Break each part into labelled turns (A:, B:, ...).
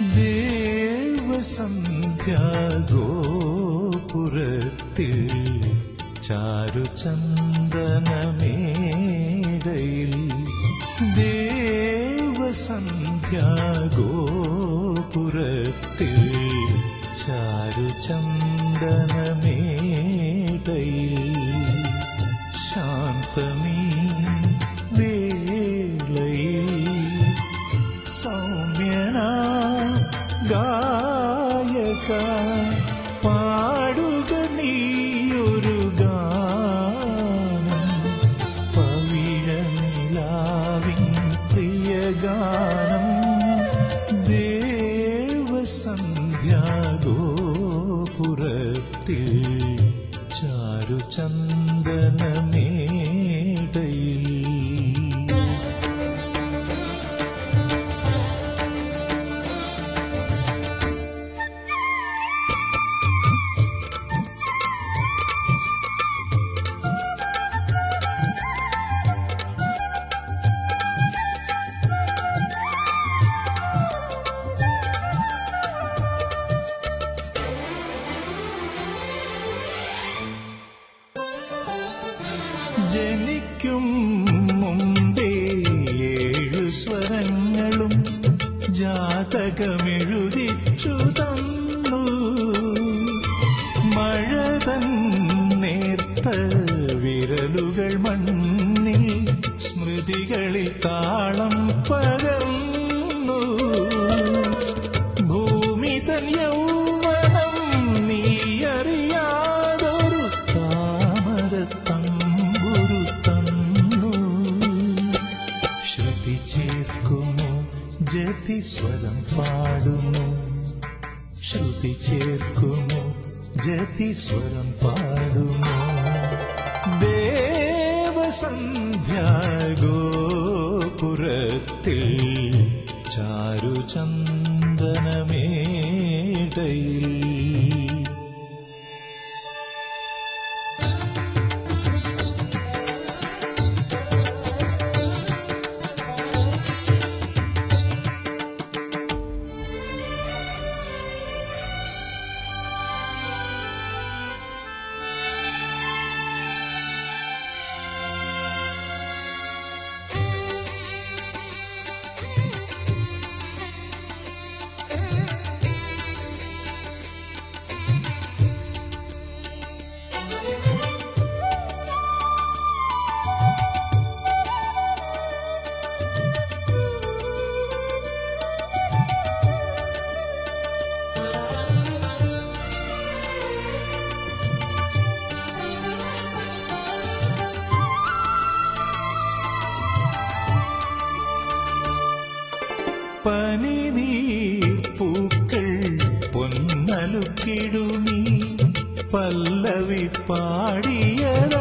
A: ദേവസന്ധ്യാഗോപുരത്തിൽ ചാരുചന്ദനമേടയിൽ ദേവസന്ധ്യാഗോപുരത്തിൽ ചാരുചന്ദനമേടയിൽ ശാന്തമീ വേളയിൽ സൗമ്യനാ ഗായക പാടുക നീയൊരു ഗാനം പവിഴനിലാവിൻ പ്രിയഗാനം ദേവസന്ധ്യാഗോപുരത്തിൽ ചാരുചന്ദനമേടയിൽ ജനിക്കും മുമ്പേ 7 സ്വരങ്ങളും ജാതകമെഴുതിച്ചു തന്നു. മഴതൻ നേർത്ത വിരലുകൾ മണ്ണിൽ സ്മൃതികളിൽ താളം പകർന്നു. ഭൂമി തൻ യൗവനം നീയറിയാതൊരു താമരത്തമ്പുരു തന്നു. ശ്രുതി ചേർക്കുമോ ജതിസ്വരം പാടുമോ, ശ്രുതി ചേർക്കുമോ ജതിസ്വരം പാടുമോ. ദേവസന്ധ്യാഗോപുരത്തിൽ ചാരുചന്ദനമേടയിൽ പനിനീർപ്പൂക്കൾ പൊന്നലുക്കിടുമീ പല്ലവി പാടിയതാരോ.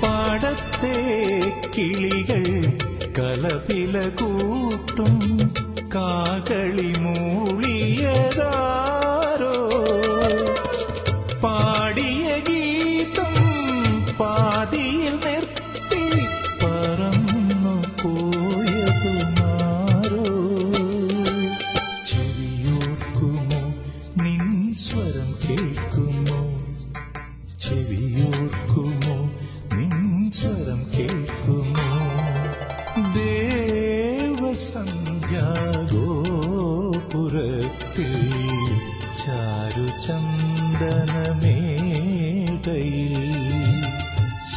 A: പാടത്തെ കിളികൾ കലപില കൂട്ടും കാകളി മൂളിയതാരോ. പാടിയ ഗീതം പാതിയിൽ നിർത്തി പറന്നു പോയതുമാരോ. ചെവിയോർക്കുമോ നിൻ സ്വരം കേൾക്കുമോ, ചെവിയോർക്കുമോ നിൻ സ്വരം കേൾക്കുമോ. ദേവസന്ധ്യാഗോപുരത്തിൽ ചാരുചന്ദനമേടയിൽ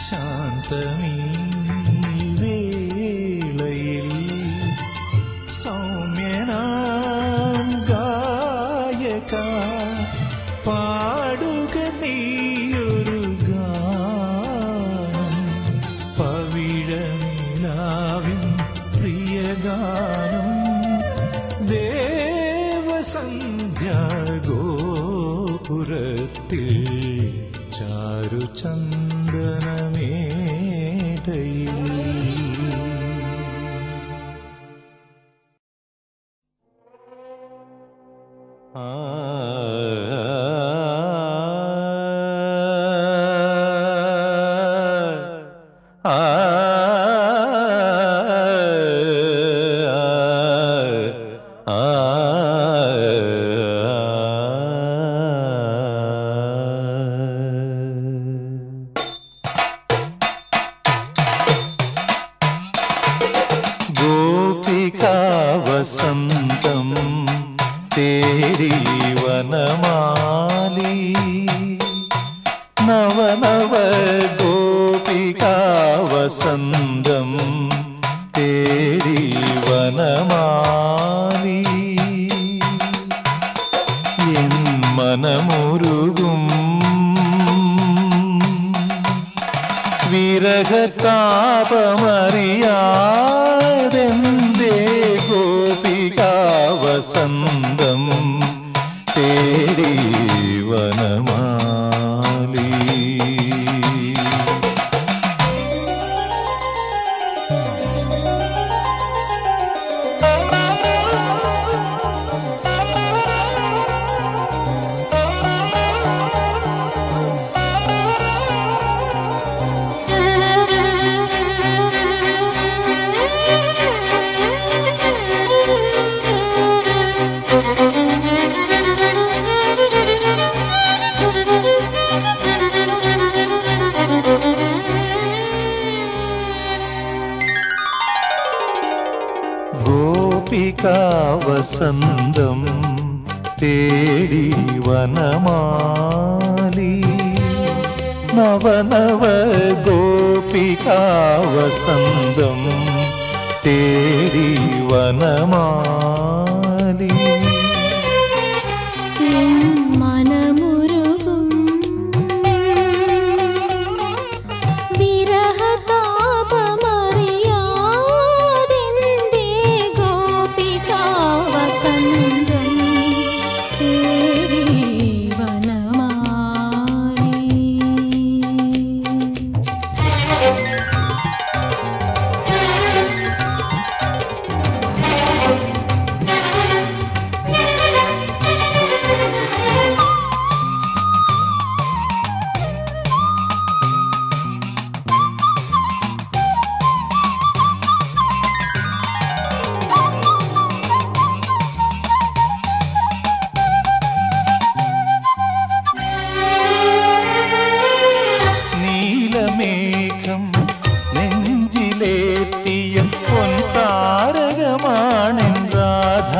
A: ശാന്തമീ വേളയിൽ സൗമ്യനാം ഗായക പാടുക നീയൊരു ഗാനം പവിഴനിലാവിൻ പ്രിയഗാനം ദേവസന്ധ്യാഗോപുരത്തിൽ ചാരുചന്ദനമേടയിൽ. വസന്തം തേടി വനമാലി നവനവ ഗോപികാ വസന്തം തേടി വനമാലി എൻ മനമുരുകും വിരഹതാപമറിയാതെന്തേ ഗോപികാ വസന്തം തേടി വനമാലി ഗോപികാ വസന്തം തേടി വനമാലി നവനവ ഗോപികാ വസന്തം തേടി വനമാലി
B: മനമുരുകും വിരഹതാപമറിയാതെന്തേ ഗോപികാ വസന്തം തേടി വനമാലി
A: നീലമേഘം നെഞ്ചിലേറ്റിയ പൊൻതാരകമാണെൻ രാധ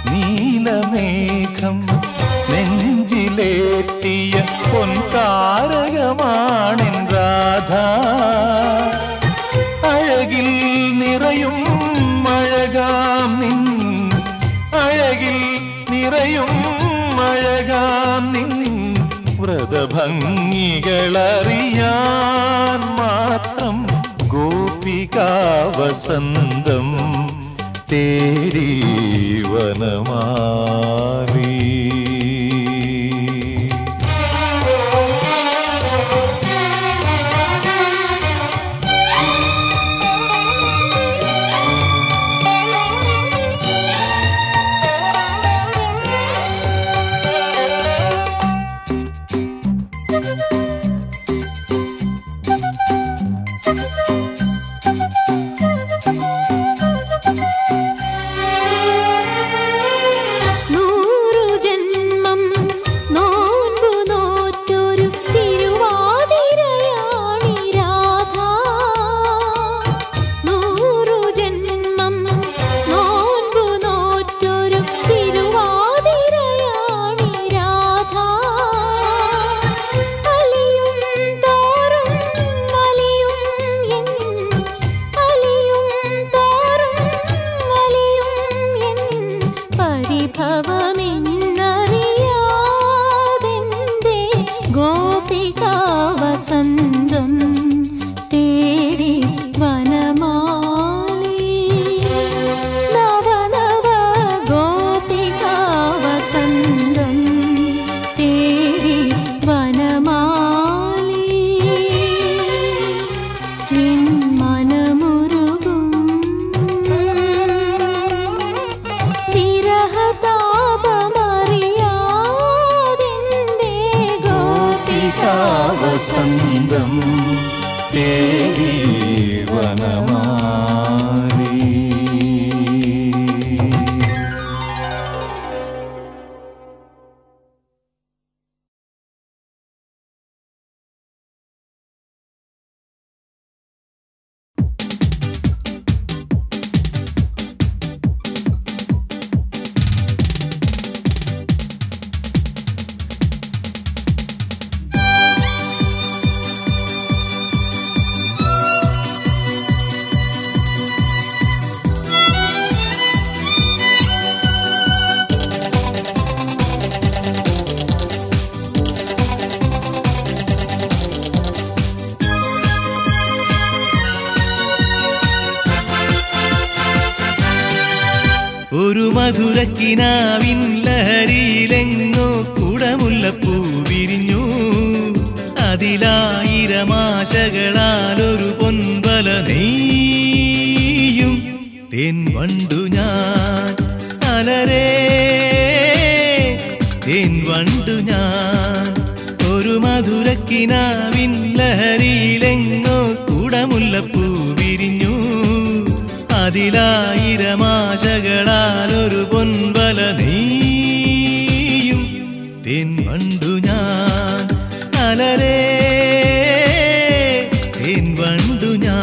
A: നീലമേഘം നെഞ്ചിലേറ്റിയ പൊൻതാരകമാണെൻ രാധ അഴകിൽ നിറയും അഴകാം നിൻ അഴകിൽ നിറയും അഴകാം നിൻ വ്രതഭംഗികളറിയാൻ മാത്രം ഗോപികാ വസന്തം തേടി വനമാലി
B: പരിഭവമെന്നറിയാതെന്തേ ഗോപികാ വസന്തം തേടി വനമാലി നവനവ ഗോപികാ വസന്തം തേടി വനമാലി എൻ മനമുരുകും വിരഹതാപമറിയാതെന്തേ ഗോപികാ
A: വസന്തം തേടി വനമാലി
C: ഒരു മധുരക്കിനാവിൻ ലഹരിയിലെങ്ങോ കുടമുല്ലപ്പൂ വിരിഞ്ഞു. അതിലായിരമാശകളാൽ ഒരു പൊൻവല നെയ്യും തേൻ വണ്ടു ഞാൻ അലരേ തേൻ വണ്ടു ഞാൻ. ഒരു മധുരക്കിനാവിൻ ലഹരിയിലെങ്ങോ കുടമുല്ലപ്പൂ വിരിഞ്ഞു. അതിലായിരമാശകളാൽ ഒരു പൊൻവല നെയ്യും തേൻ വണ്ടു ഞാൻ അലരേ തേൻ വണ്ടു ഞാൻ.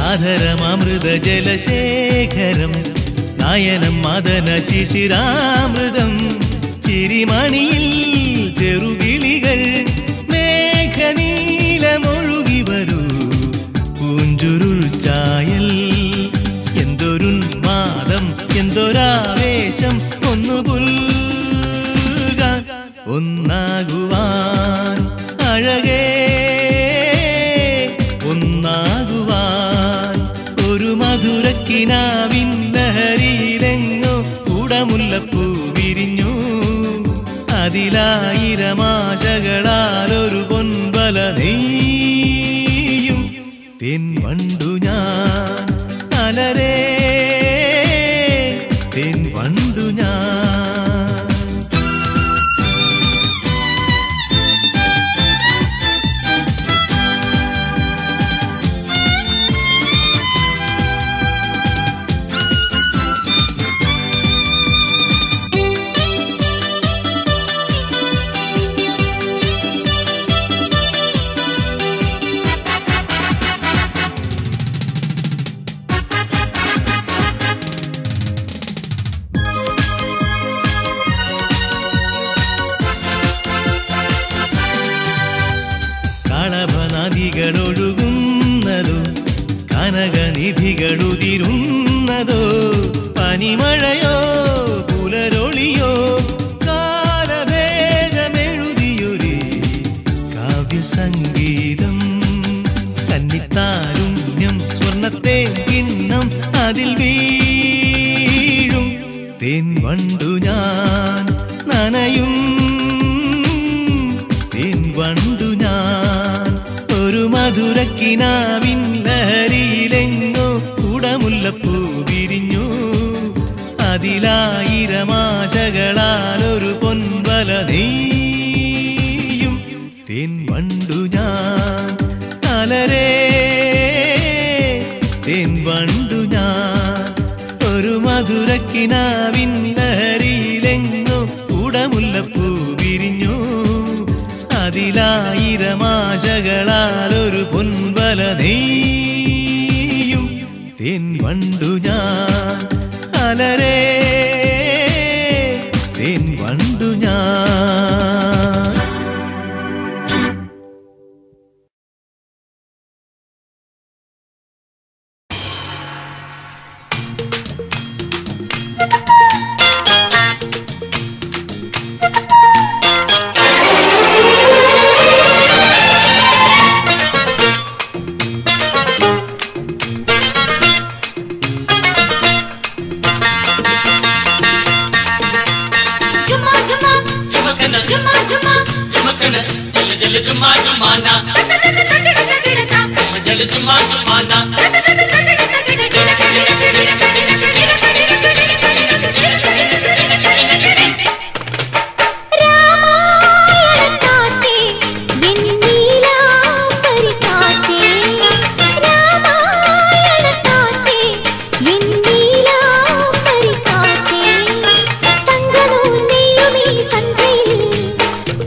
C: ആധരമൃത ജലശേഖരം നയനം മദന ശിശിരാമൃതം. ചിരിമണിയിൽ ചെറുകിളികൾ മേഘനീലമൊഴുകി വരൂ. പൂഞ്ചുരുൾ ചായൽ എന്തൊരുന്മാദം എന്തൊരാവേശം. ഒന്നു പുൽകാൻ ഒന്നാകുവാൻ അഴകേ ഒന്നാകുവാൻ. ഒരു മധുരക്കിനാവിൻ ലഹരിയിലെങ്ങോ കുടമുല്ലപ്പൂ വിരിഞ്ഞു. അതിലായിരമാശകളാൽ ഒരു പൊൻവല നെയ്യും തേൻ വണ്ടു ഞാൻ അലരേ തേൻ വണ്ടു ഞാൻ. കളഭനദികളൊഴുകുന്നതോ കനകനിധികളുതിരുന്നതോ പനിമഴയോ പുലരൊളിയോ കാലഭേദമെഴുതിയൊരു കാവ്യസംഗീതം. കന്നിത്താരുണ്യം സ്വർണ്ണത്തെ കിണ്ണം അതിൽ വീഴും തേൻ വണ്ടു ഞാൻ നനയും തേൻ വണ്ടു ഞാൻ. ഒരു മധുരക്കിനാവിൻ ലഹരിയിലെങ്ങോ കുടമുല്ലപ്പൂ വിരിഞ്ഞു. അതിലായിരമാശകളാൽ ഒരു പൊൻവല നെയ്യും തേൻ വണ്ടു ഞാൻ അലരേ തേൻ വണ്ടു ഞാൻ. ഒരു മധുരക്കിനാവിൻ ലഹരിയിലെങ്ങോ കുടമുല്ലപ്പൂ വിരിഞ്ഞു. അതിലായിരമാശകളാൽ ഒരു പൊൻവല നെയ്യും തേൻ വണ്ടു ഞാൻ അലരേ തേൻ വണ്ടു ഞാൻ.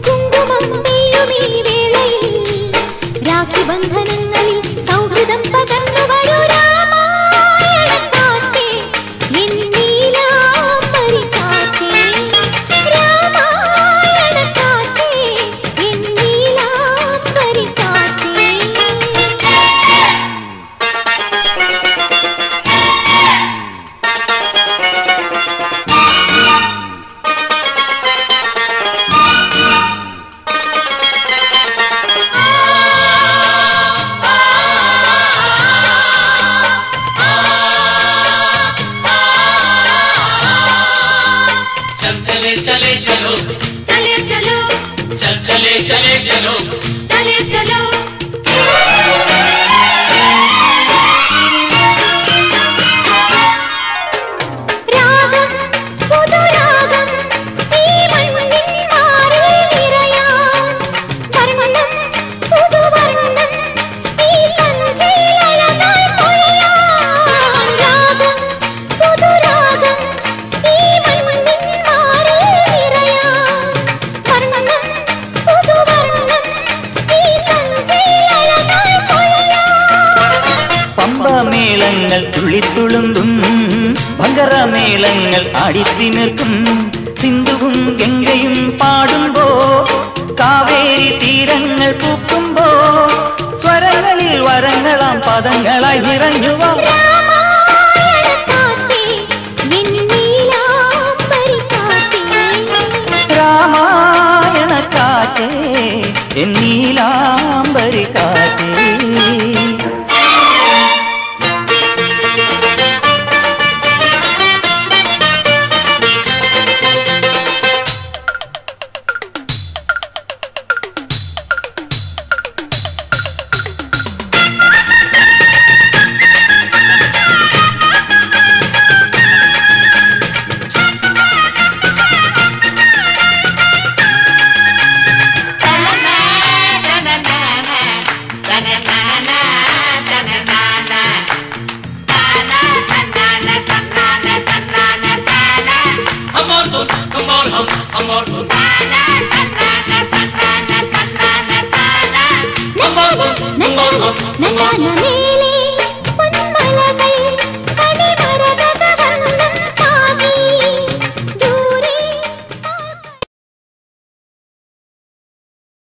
B: കുങ്കുമം
D: चले चले चलो
B: चले चलो രാഗം പുതുരാഗം ഈ മണ്ണിൻ മാറിൽ നിറയാം വർണ്ണം പുതുവർണ്ണം ഈ സന്ധ്യയിൽ അഴകായി പൊഴിയാം രാഗം പുതുരാഗം ഈ മണ്ണിൻ മാറിൽ നിറയാം വർണ്ണം പുതുവർണ്ണം ഈ സന്ധ്യയിൽ അഴകായി പൊഴിയാം
E: പമ്പമേളങ്ങൾ തുള്ളിത്തുളുമ്പും ഭങ്കരമേളങ്ങൾ ആടിത്തിമിർക്കും സിന്ധുവും ഗംഗയും പാടുമ്പോ കാവേരി തീരങ്ങൾ പൂക്കുമ്പോ സ്വരങ്ങളിൽ വരങ്ങളാം പദങ്ങളായി നിറഞ്ഞുവോ രാമായണ കാറ്റേ എൻ നീലാംബരി കാറ്റേ
D: amor, amor, amor.